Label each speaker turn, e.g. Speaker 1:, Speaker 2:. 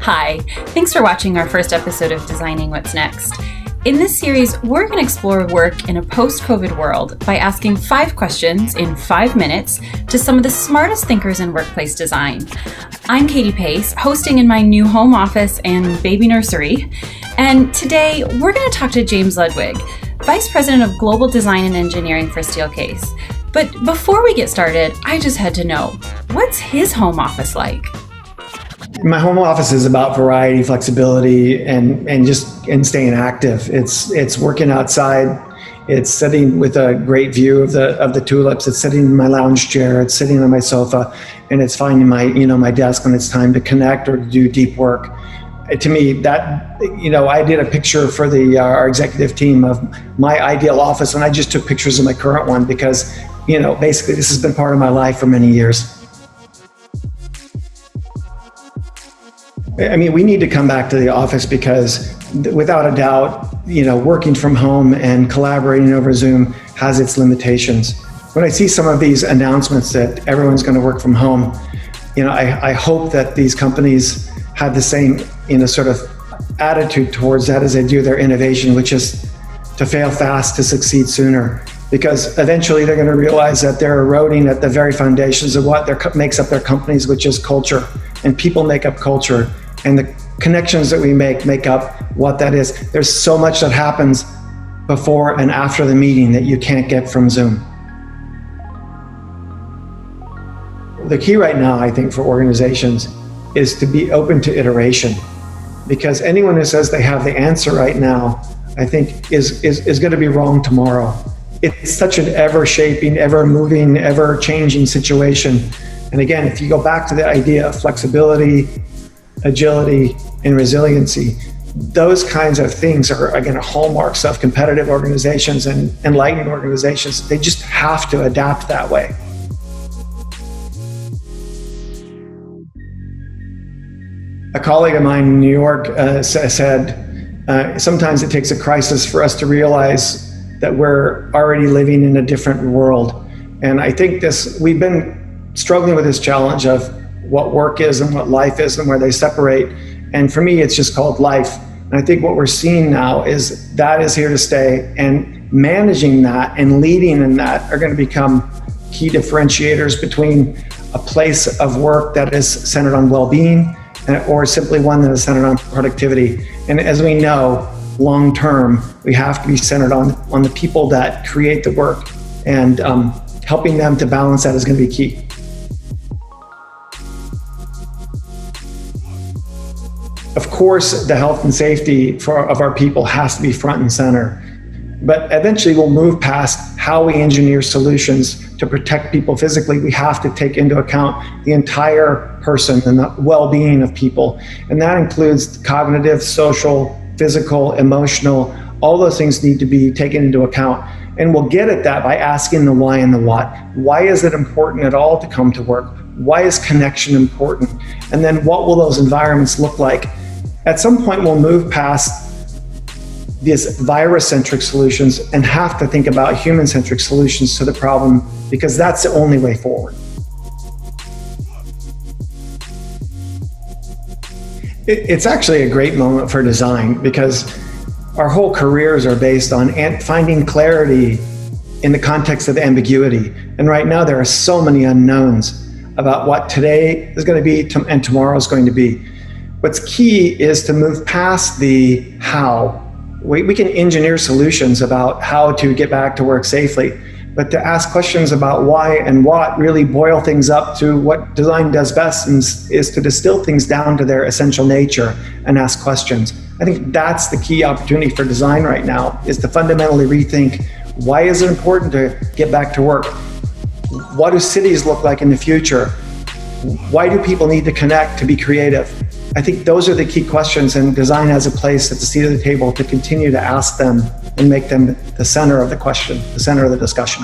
Speaker 1: Hi, thanks for watching our first episode of Designing What's Next. In this series, we're going to explore work in a post-COVID world by asking 5 questions in 5 minutes to some of the smartest thinkers in workplace design. I'm Katie Pace, hosting in my new home office and baby nursery. And today, we're going to talk to James Ludwig, Vice President of Global Design and Engineering for Steelcase. But before we get started, I just had to know, what's his home office like?
Speaker 2: My home office is about variety, flexibility, and staying active. It's working outside. It's sitting with a great view of the tulips. It's sitting in my lounge chair. It's sitting on my sofa, and it's finding my desk when it's time to connect or to do deep work. To me, that I did a picture for our executive team of my ideal office, and I just took pictures of my current one because basically this has been part of my life for many years. I mean, we need to come back to the office because without a doubt, working from home and collaborating over Zoom has its limitations. When I see some of these announcements that everyone's going to work from home, I hope that these companies have the same, sort of attitude towards that as they do their innovation, which is to fail fast, to succeed sooner. Because eventually they're going to realize that they're eroding at the very foundations of what makes up their companies, which is culture. And people make up culture. And the connections that we make up what that is. There's so much that happens before and after the meeting that you can't get from Zoom. The key right now, I think, for organizations is to be open to iteration. Because anyone who says they have the answer right now, I think is going to be wrong tomorrow. It's such an ever-shaping, ever-moving, ever-changing situation. And again, if you go back to the idea of flexibility, agility, and resiliency, those kinds of things are, again, hallmarks of competitive organizations and enlightened organizations. They just have to adapt that way. A colleague of mine in New York said, sometimes it takes a crisis for us to realize that we're already living in a different world. And I think we've been struggling with this challenge of what work is and what life is and where they separate. And for me, it's just called life. And I think what we're seeing now is that is here to stay, and managing that and leading in that are going to become key differentiators between a place of work that is centered on well-being or simply one that is centered on productivity. And as we know, long term, we have to be centered on the people that create the work, and helping them to balance that is going to be key. Of course, the health and safety of our people has to be front and center, but eventually we'll move past how we engineer solutions to protect people physically. We have to take into account the entire person and the well-being of people, and that includes cognitive, social, physical, emotional. All those things need to be taken into account. And we'll get at that by asking the why and the what. Why is it important at all to come to work? Why is connection important? And then what will those environments look like? At some point, we'll move past these virus-centric solutions and have to think about human-centric solutions to the problem, because that's the only way forward. It's actually a great moment for design, because our whole careers are based on finding clarity in the context of ambiguity. And right now there are so many unknowns about what today is going to be and tomorrow is going to be. What's key is to move past the how. We can engineer solutions about how to get back to work safely, but to ask questions about why and what really boil things up to what design does best, and is to distill things down to their essential nature and ask questions. I think that's the key opportunity for design right now, is to fundamentally rethink, why is it important to get back to work? What do cities look like in the future? Why do people need to connect to be creative? I think those are the key questions, and design has a place at the seat of the table to continue to ask them and make them the center of the question, the center of the discussion.